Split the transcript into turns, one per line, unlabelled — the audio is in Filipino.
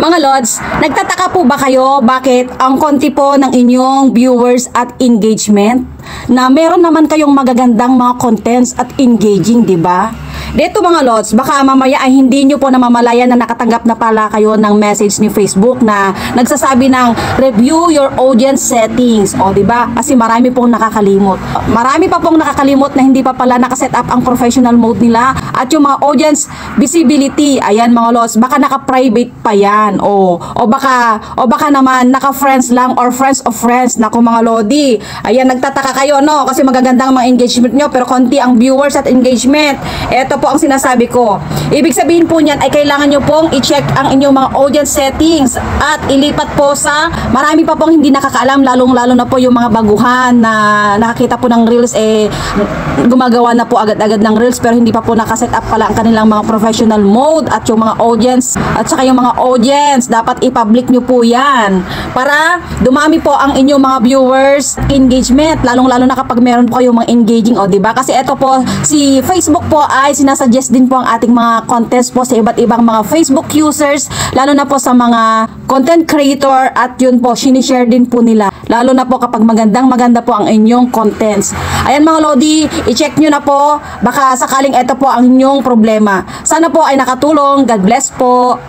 Mga Lods, nagtataka po ba kayo bakit ang konti po ng inyong viewers at engagement? Na meron naman kayong magagandang mga contents at engaging, di ba? Dito mga Lods, baka mamaya ay hindi nyo po namamalayan na nakatanggap na pala kayo ng message ni Facebook na nagsasabi ng review your audience settings. O di ba? Kasi marami pong nakakalimot. Marami pa pong nakakalimot na hindi pa pala nakaset up ang professional mode nila at yung mga audience visibility. Ayan mga Lods, baka naka-private pa yan. O baka naman naka-friends lang or friends of friends. Naku mga Lodi. Ayan, nagtataka kayo no kasi magagandang mga engagement nyo pero konti ang viewers at engagement. Eto po ang sinasabi ko. Ibig sabihin po niyan ay kailangan nyo pong i-check ang inyong mga audience settings at ilipat po sa marami pa pong hindi nakakaalam, lalong-lalo na po yung mga baguhan na nakakita po ng reels gumagawa na po agad-agad ng reels pero hindi pa po nakaset up pala ang kanilang mga professional mode at yung mga audience at saka yung mga audience dapat i-public nyo po yan para dumami po ang inyong mga viewers engagement, lalong-lalo na kapag meron po kayong mga engaging, o diba? Kasi eto po, si Facebook po ay sinasuggest din po ang ating mga contents po sa iba't ibang mga Facebook users, lalo na po sa mga content creator at yun po, sinishare din po nila. Lalo na po kapag maganda po ang inyong contents. Ayan mga Lodi, i-check nyo na po, baka sakaling eto po ang inyong problema. Sana po ay nakatulong. God bless po.